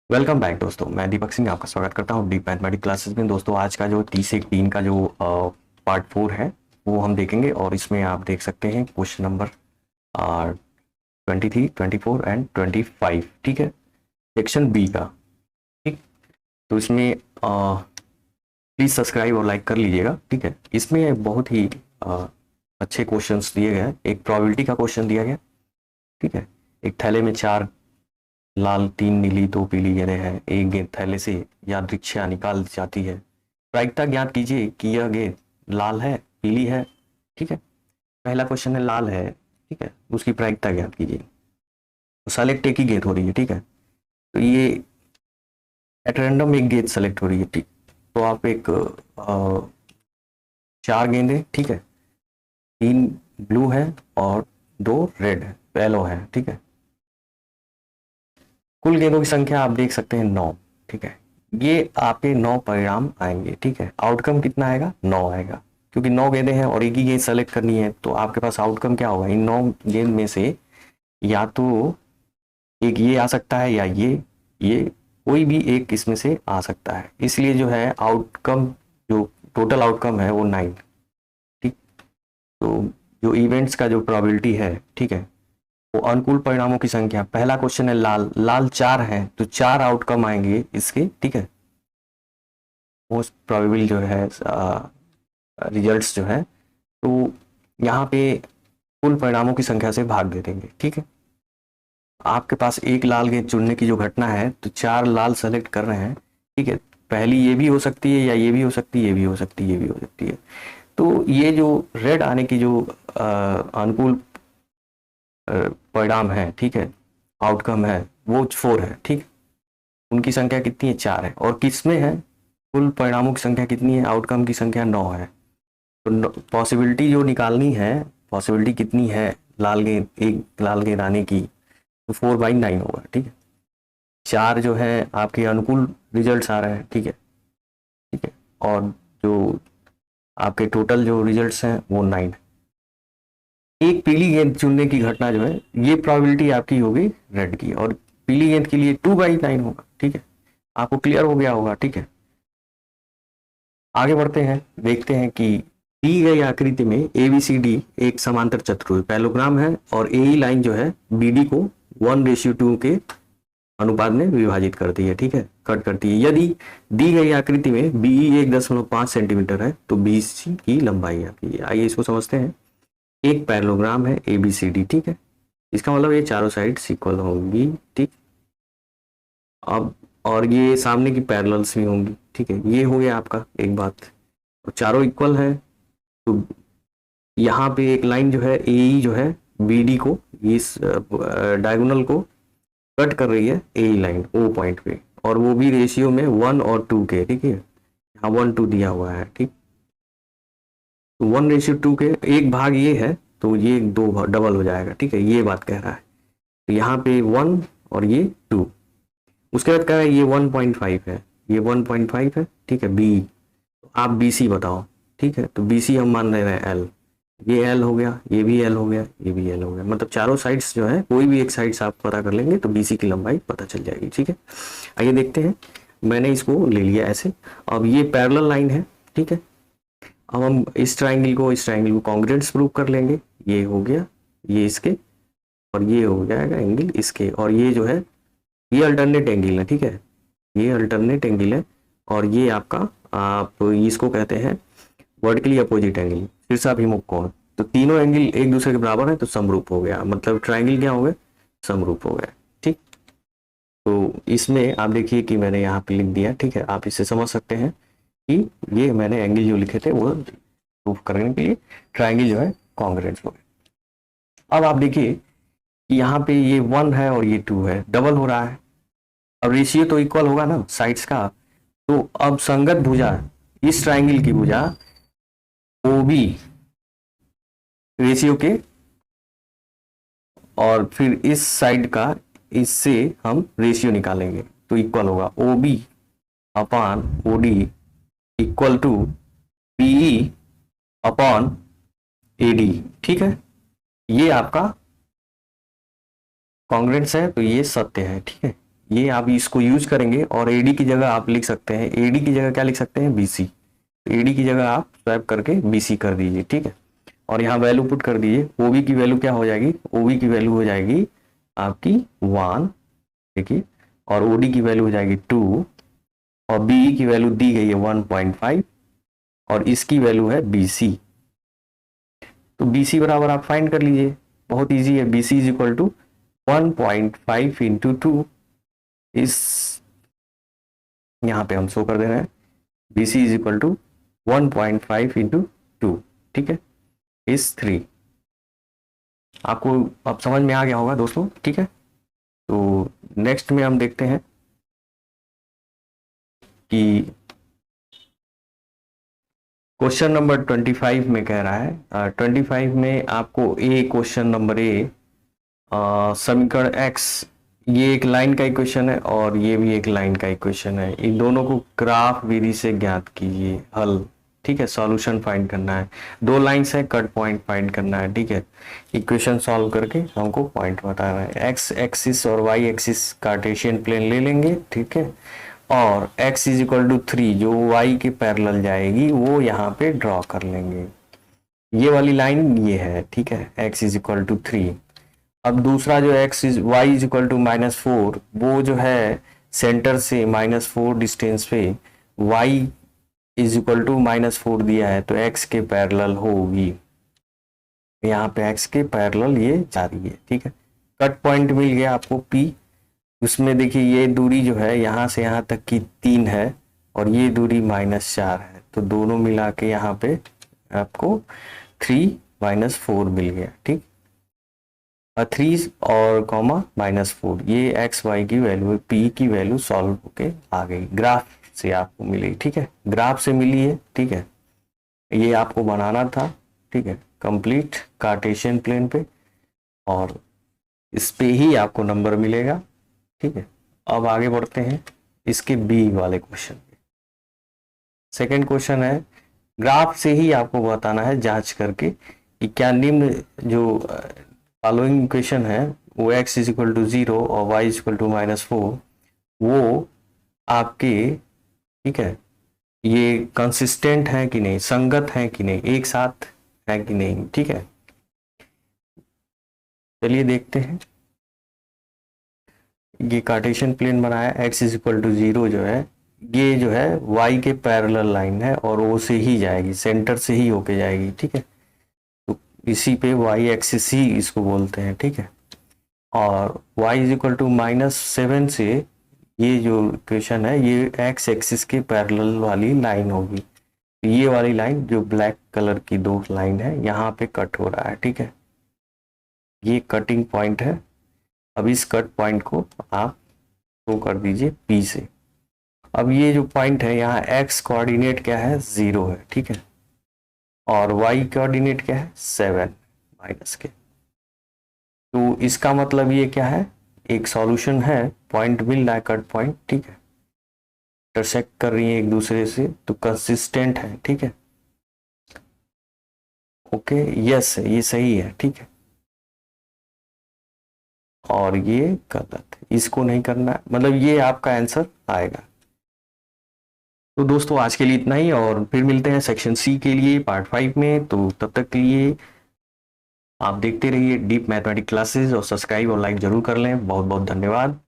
Welcome back दोस्तों, मैं दीपक सिंह आपका स्वागत करता हूँ डीप मैथमेटिक्स क्लासेस में। दोस्तों आज का जो 30 से 3 का जो पार्ट 4 है वो हम देखेंगे और इसमें आप देख सकते हैं क्वेश्चन नंबर 23, 24 एंड 25। ठीक है, सेक्शन बी का। ठीक, तो इसमें प्लीज़ सब्सक्राइब और लाइक कर लीजिएगा। ठीक है, इसमें बहुत ही अच्छे क्वेश्चंस दिए गए हैं। एक प्रोबेबिलिटी का क्वेश्चन दिया गया। ठीक है, एक थैले में 4 लाल, 3 नीली, 2 पीली गेंदें हैं। एक गेंद थैले से यादृच्छिक निकाल जाती है। प्रायिकता ज्ञात कीजिए कि यह गेंद लाल है, पीली है। ठीक है, पहला क्वेश्चन है लाल है। ठीक है, उसकी प्रायिकता ज्ञात कीजिए। तो सेलेक्ट एक ही गेंद हो रही है। ठीक है, तो ये एट रैंडम एक गेंद सेलेक्ट हो रही है। ठीक, तो आप एक 4 गेंदें, ठीक है, 3 ब्लू है और 2 रेड है, येलो है। ठीक है, कुल गेंदों की संख्या आप देख सकते हैं 9। ठीक है, ये आपके 9 परिणाम आएंगे। ठीक है, आउटकम कितना आएगा? 9 आएगा, क्योंकि 9 गेंदें हैं और एक ही गेंद सेलेक्ट करनी है। तो आपके पास आउटकम क्या होगा? इन 9 गेंद में से या तो एक ये आ सकता है या ये कोई भी एक इसमें से आ सकता है। इसलिए जो है आउटकम, जो टोटल आउटकम है वो 9। ठीक, तो जो इवेंट्स का जो प्रोबेबिलिटी है, ठीक है, वो अनुकूल परिणामों की संख्या। पहला क्वेश्चन है लाल, लाल 4 है तो 4 आउटकम आएंगे इसके। ठीक है, मोस्ट प्रोबेबल जो है रिजल्ट्स जो है, तो यहाँ पे कुल परिणामों की संख्या से भाग दे देंगे। ठीक है, आपके पास एक लाल गेंद चुनने की जो घटना है, तो 4 लाल सेलेक्ट कर रहे हैं। ठीक है, पहली ये भी हो सकती है या ये भी हो सकती है, ये भी हो सकती है, ये भी हो सकती है। तो ये जो रेड आने की जो अनुकूल परिणाम है, ठीक है, आउटकम है, वो 4 है। ठीक, उनकी संख्या कितनी है? 4 है। और किसमें है? कुल परिणामों की संख्या कितनी है? आउटकम की संख्या 9 है। तो पॉसिबिलिटी जो निकालनी है, पॉसिबिलिटी कितनी है लाल गेंद, एक लाल गेंद आने की, तो 4/9 होगा। ठीक है, 4 जो है आपके अनुकूल रिजल्ट्स आ रहे हैं। ठीक है, ठीक है, और जो आपके टोटल जो रिजल्ट्स हैं वो 9 है। एक पीली गेंद चुनने की घटना जो है, ये प्रोबेबिलिटी आपकी होगी रेड की, और पीली गेंद के लिए 2/9 होगा। ठीक है, आपको क्लियर हो गया होगा। ठीक है, आगे बढ़ते हैं, देखते हैं कि दी गई आकृति में ABCD एक समांतर चतुर्भुज पैरेललोग्राम है और AE लाइन जो है BD को 1:2 के अनुपात में विभाजित करती है। ठीक है, कट करती है। यदि दी गई आकृति में BE 1.5 सेंटीमीटर है तो BC की लंबाई आपकी। आइए इसको समझते हैं। एक पैरेललोग्राम है ABCD। ठीक है, इसका मतलब ये चारों साइड इक्वल होंगी। ठीक, अब और ये सामने की पैरेलल्स भी होंगी। ठीक है, ये हो गया आपका एक बात, और चारों इक्वल है। तो यहाँ पे एक लाइन जो है AE जो है BD को, इस डायगोनल को कट कर रही है AE लाइन O पॉइंट पे, और वो भी रेशियो में 1 और 2 के। ठीक है, यहाँ 1:2 दिया हुआ है। ठीक, तो 1:2 के एक भाग ये है, तो ये 2 डबल हो जाएगा। ठीक है, ये बात कह रहा है। तो यहाँ पे 1 और ये 2। उसके बाद कह रहा है ये 1.5 है, ये 1.5 है। ठीक है, B, तो आप BC बताओ। ठीक है, तो BC हम मान रहे हैं L। ये L हो गया, ये भी L हो गया, ये भी L हो गया। मतलब चारों साइड्स जो है, कोई भी एक साइड्स आप पता कर लेंगे तो BC की लंबाई पता चल जाएगी। ठीक है, आइए देखते हैं। मैंने इसको ले लिया ऐसे। अब ये पैरेलल लाइन है। ठीक है, अब हम इस ट्राइंगल को कॉन्ग्रुएंस प्रूव कर लेंगे। ये हो गया, ये इसके, और ये हो जाएगा एंगल इसके, और ये जो है ये अल्टरनेट एंगल है। ठीक है, ये अल्टरनेट एंगल है, और ये आपका, आप इसको कहते हैं वर्टिकली अपोजिट एंगल, शीर्षाभिमुख कोण। तो तीनों एंगल एक दूसरे के बराबर है तो समरूप हो गया, मतलब ट्राइंगल क्या हो गया? समरूप हो गया। ठीक, तो इसमें आप देखिए कि मैंने यहाँ पे लिख दिया। ठीक है, आप इससे समझ सकते हैं कि ये मैंने एंगल जो लिखे थे वो प्रूफ करने के लिए ट्राइंगल जो है कॉन्ग्रुएंट हो गया। अब आप देखिए कि यहाँ पे ये 1 है और ये 2 है, डबल हो रहा है। अब रेशियो तो इक्वल होगा ना साइड्स का। तो अब संगत भुजा, इस ट्राइंगल की भुजा OB रेशियो के, और फिर इस साइड का इससे हम रेशियो निकालेंगे तो इक्वल होगा OB upon OD equal to PE upon AD। ठीक है, ये आपका कॉन्ग्रुएंस है, तो ये सत्य है। ठीक है, ये आप इसको यूज करेंगे और एडी की जगह आप लिख सकते हैं, एडी की जगह क्या लिख सकते हैं, बीसी। एडी की जगह आप स्वैप करके बीसी कर दीजिए, ठीक है। और यहाँ वैल्यू पुट कर दीजिए, ओबी की वैल्यू क्या हो जाएगी, ओबी की वैल्यू हो जाएगी आपकी 1, देखिए, और ओडी की वैल्यू हो जाएगी 2, और बीई की वैल्यू दी गई है 1.5, और इसकी वैल्यू है बीसी। तो बीसी बराबर आप फाइंड कर लीजिए, बहुत इजी है। BC is equal to 1.5 into 2, इस यहाँ पे हम शो कर दे रहे हैं, BC is equal to 1.5 into 2, ठीक है, इस 3। आपको अब समझ में आ गया होगा दोस्तों, ठीक है। तो नेक्स्ट में हम देखते हैं कि क्वेश्चन नंबर 25 में कह रहा है, 25 में आपको क्वेश्चन नंबर समीकरण x, ये एक लाइन का इक्वेशन है और ये भी एक लाइन का इक्वेशन है, इन दोनों को ग्राफ विधि से ज्ञात कीजिए हल, ठीक है। सॉल्यूशन फाइंड करना है, 2 लाइंस है, कट पॉइंट फाइंड करना है, ठीक है। इक्वेशन सॉल्व करके हमको पॉइंट बताना है। एक्स एक्सिस और वाई एक्सिस कार्टेशियन प्लेन ले लेंगे, ठीक है, और x इज इक्वल टू 3 जो y के पैरेलल जाएगी वो यहाँ पे ड्रॉ कर लेंगे। ये वाली लाइन ये है, ठीक है, x इज इक्वल टू 3। अब दूसरा जो y इज इक्वल टू -4, वो जो है सेंटर से -4 डिस्टेंस पे y इज इक्वल टू -4 दिया है, तो x के पैरेलल होगी, यहाँ पे x के पैरेलल ये जा रही है, ठीक है। कट पॉइंट मिल गया आपको P, उसमें देखिए ये दूरी जो है यहाँ से यहाँ तक की 3 है और ये दूरी -4 है, तो दोनों मिला के यहाँ पे आपको 3 -4 मिल गया, ठीक। 3 और कॉमा -4, ये एक्स वाई की वैल्यू, पी की वैल्यू सॉल्व होके आ गई, ग्राफ से आपको मिली, ठीक है, ग्राफ से मिली है, ठीक है। ये आपको बनाना था, ठीक है, कंप्लीट कार्टेशियन प्लेन पे, और इस पे ही आपको नंबर मिलेगा, ठीक है। अब आगे बढ़ते हैं इसके बी वाले क्वेश्चन पे। सेकंड क्वेश्चन है, ग्राफ से ही आपको बताना है जांच करके कि क्या निम्न जो फॉलोइंग इक्वेशन है वो x इज इक्वल टू 0 और y इज इक्वल टू -4 वो आपके, ठीक है, ये कंसिस्टेंट है कि नहीं, संगत है कि नहीं, एक साथ है कि नहीं, ठीक है। चलिए देखते हैं। ये कार्टेशियन प्लेन बनाया, x इज इक्वल टू 0 जो है, ये जो है y के पैरेलल लाइन है और वो से ही जाएगी, सेंटर से ही होके जाएगी, ठीक है। तो इसी पे y एक्सिस ही इसको बोलते हैं, ठीक है। और y इज इक्वल टू -7 से ये जो इक्वेशन है ये x एक्सिस के पैरेलल वाली लाइन होगी, ये वाली लाइन जो ब्लैक कलर की 2 लाइन है यहाँ पे कट हो रहा है, ठीक है, ये कटिंग पॉइंट है। अब इस कट पॉइंट को आप शो कर दीजिए P से। अब ये जो पॉइंट है यहाँ x कोऑर्डिनेट क्या है, 0 है, ठीक है, और y कोऑर्डिनेट क्या है, 7 माइनस के। तो इसका मतलब ये क्या है, एक सॉल्यूशन है, पॉइंट मिल रहा है, कट पॉइंट, ठीक है, इंटरसेक्ट कर रही है एक दूसरे से, तो कंसिस्टेंट है, ठीक है, ओके, यस ये सही है, ठीक है, और ये गलत है, इसको नहीं करना है, मतलब ये आपका आंसर आएगा। तो दोस्तों आज के लिए इतना ही, और फिर मिलते हैं सेक्शन सी के लिए पार्ट 5 में। तो तब तक के लिए आप देखते रहिए डीप मैथमेटिक्स क्लासेस और सब्सक्राइब और लाइक जरूर कर लें। बहुत बहुत धन्यवाद।